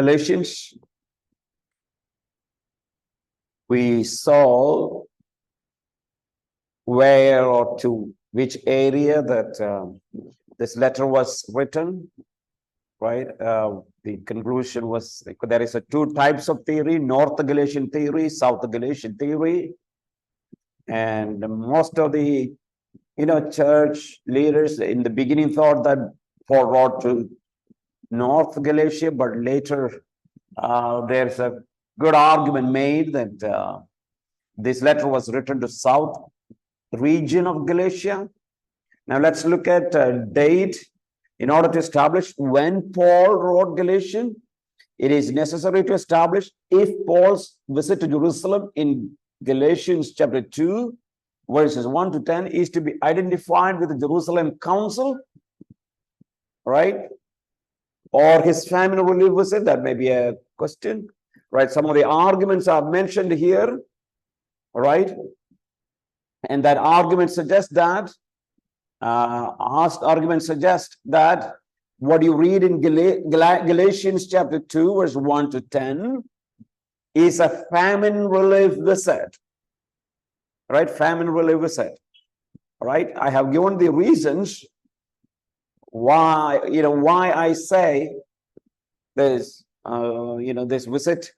Galatians, we saw where or to which area that this letter was written, right? The conclusion was there is two types of theory: North Galatian theory, South Galatian theory, and most of the church leaders in the beginning thought that Paul wrote to North Galatia, but later there's a good argument made that this letter was written to South region of Galatia. Now let's look at date. In order to establish when Paul wrote Galatians, it is necessary to establish if Paul's visit to Jerusalem in Galatians chapter 2, verses 1 to 10 is to be identified with the Jerusalem council, right? Or his family relief visit. That may be a question, right? Some of the arguments are mentioned here, right? And that argument suggests that what you read in Galatians chapter 2, verse 1 to 10 is a famine relief visit, right? Famine relief visit, right? I have given the reasons why, why I say this, this visit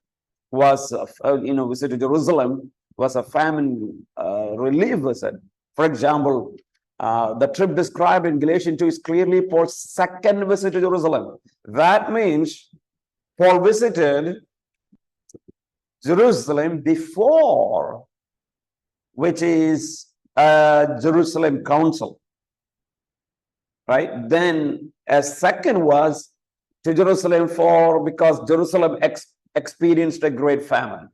was, visit to Jerusalem was a famine relief visit. For example, the trip described in Galatians 2 is clearly Paul's second visit to Jerusalem. That means Paul visited Jerusalem before, which is Jerusalem council, right? Then a second was to Jerusalem because Jerusalem experienced a great famine.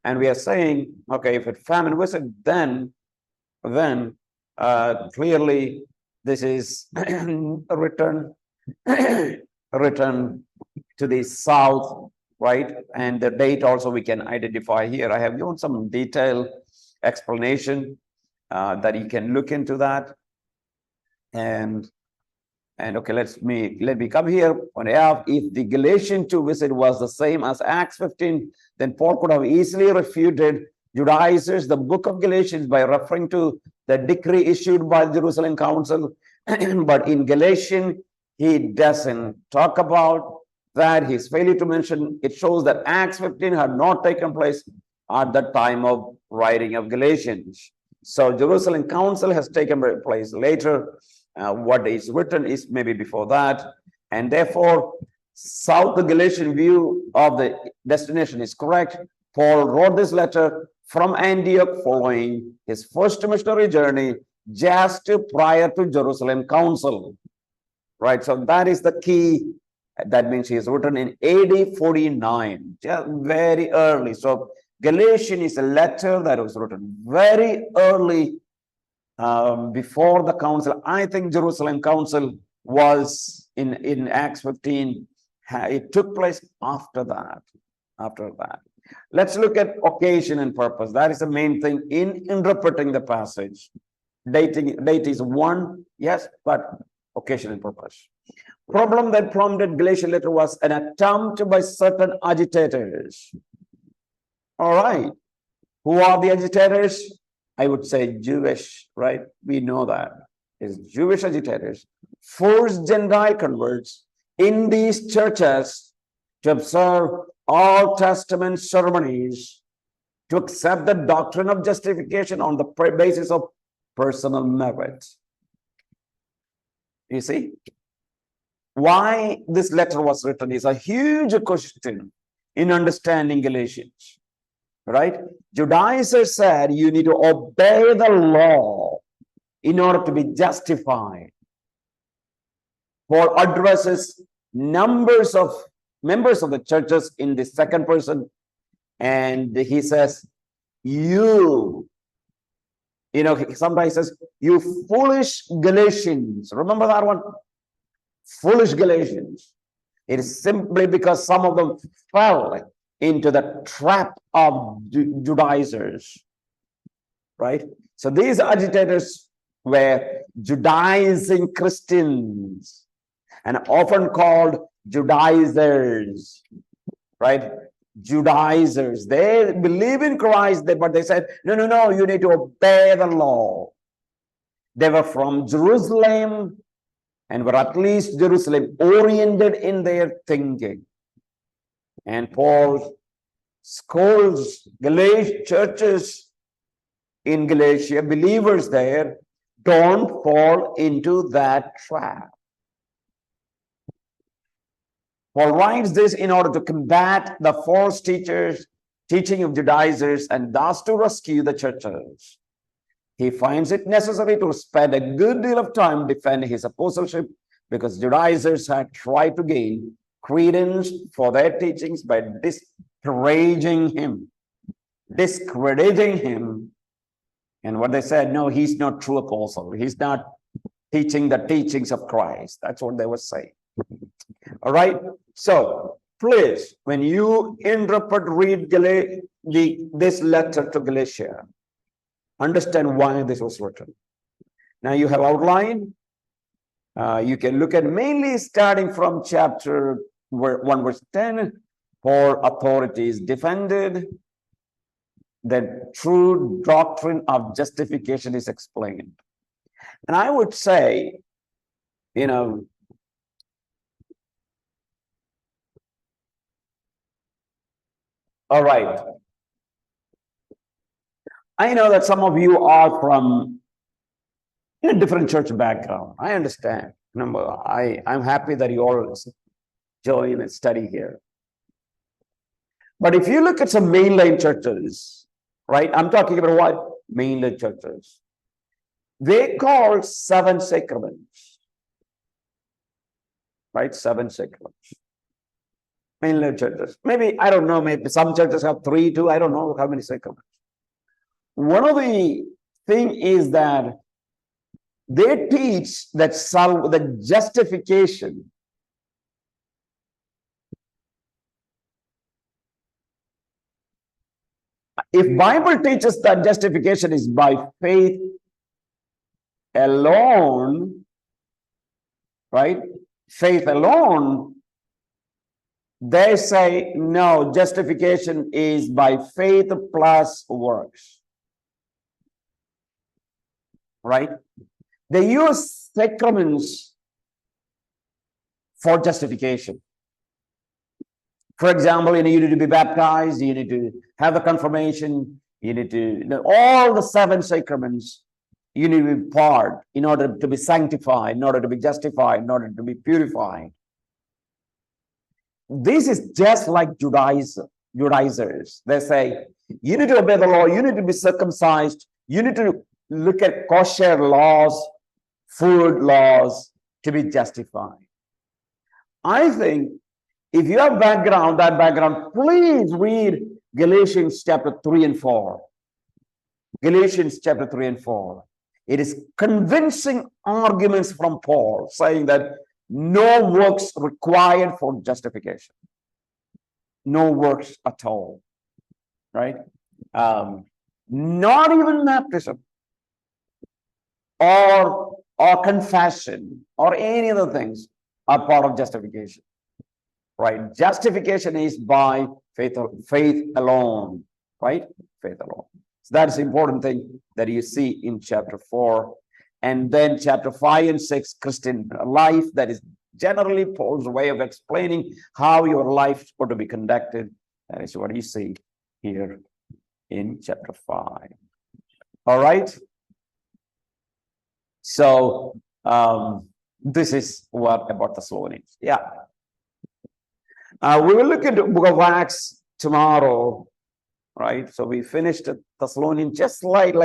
And we are saying, okay, if it's famine visit, then clearly this is written to the south, right? And the date also we can identify here. I have given some detailed explanation that you can look into that. And okay, let me come here. If the Galatian 2 visit was the same as Acts 15, then Paul could have easily refuted Judaizers the book of Galatians by referring to the decree issued by the Jerusalem council. But in Galatians, he doesn't talk about that. His failure to mention it shows that Acts 15 had not taken place at the time of writing of Galatians. So Jerusalem council has taken place later. What is written is maybe before that, and therefore South Galatian view of the destination is correct. Paul wrote this letter from Antioch following his first missionary journey just prior to Jerusalem council, right? So that is the key. That means he is written in AD 49, just very early. So Galatians is a letter that was written very early before the council. I think Jerusalem council was in Acts 15. It took place after that. Let's look at occasion and purpose. That is the main thing in interpreting the passage. Date is one, yes, but occasion and purpose. Problem that prompted Galatian letter was an attempt by certain agitators. All right. Who are the agitators? I would say Jewish, right? We know that. It's Jewish agitators. Forced Gentile converts in these churches to observe Old Testament ceremonies, to accept the doctrine of justification on the basis of personal merit. You see? Why this letter was written is a huge question in understanding Galatians. Right? Judaizers said you need to obey the law in order to be justified. Paul addresses members of the churches in the second person, and he says, sometimes he says, you foolish Galatians. Remember that one? Foolish Galatians. It is simply because some of them fell into the trap of Judaizers, right? So these agitators were Judaizing Christians and often called Judaizers, right? Judaizers. They believe in Christ, but they said, no, you need to obey the law. They were from Jerusalem and were at least Jerusalem oriented in their thinking. And Paul scolds churches in Galatia, believers there, don't fall into that trap. Paul writes this in order to combat the false teachers, teaching of Judaizers, and thus to rescue the churches. He finds it necessary to spend a good deal of time defending his apostleship because Judaizers had tried to gain credence for their teachings by disparaging him, discrediting him. And what they said, no, he's not true apostle. He's not teaching the teachings of Christ. That's what they were saying. All right. So please, when you read this letter to Galatia, understand why this was written. Now you have outline. You can look at mainly starting from chapter 1 verse 10. Paul authority is defended. The true doctrine of justification is explained. And I would say, all right. I know that some of you are from a different church background. I understand. I'm happy that you all join and study here. But if you look at some mainline churches, right? I'm talking about what? Mainline churches. They call 7 sacraments. Right? 7 sacraments. Mainline churches. Maybe, I don't know, maybe some churches have 3, 2. I don't know how many sacraments. One of the thing is that they teach that the justification if Bible teaches that justification is by faith alone, right? Faith alone, they say no, justification is by faith plus works. Right? They use sacraments for justification. For example, you need to be baptized, you need to have the confirmation, you need to, all the 7 sacraments, you need to be part in order to be sanctified, in order to be justified, in order to be purified. This is just like Judaizers. They say, you need to obey the law, you need to be circumcised, you need to look at kosher laws, food laws to be justified. I think if you have that background, please read Galatians chapter 3 and 4. Galatians chapter 3 and 4. It is convincing arguments from Paul saying that no works required for justification. No works at all. Right? Not even baptism. Or confession or any other things are part of justification, right? Justification is by faith alone, right? Faith alone. So that is the important thing that you see in chapter 4. And then chapter 5 and 6, Christian life, that is generally Paul's way of explaining how your life is going to be conducted. That is what you see here in chapter 5. All right. So this is what about Thessalonians. Yeah. We will look into book of Acts tomorrow, right? So we finished Thessalonians, just like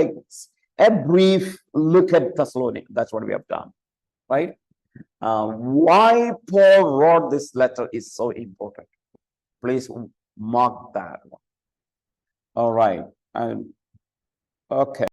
a brief look at Thessalonians. That's what we have done, right? Why Paul wrote this letter is so important. Please mark that one. All right. Okay.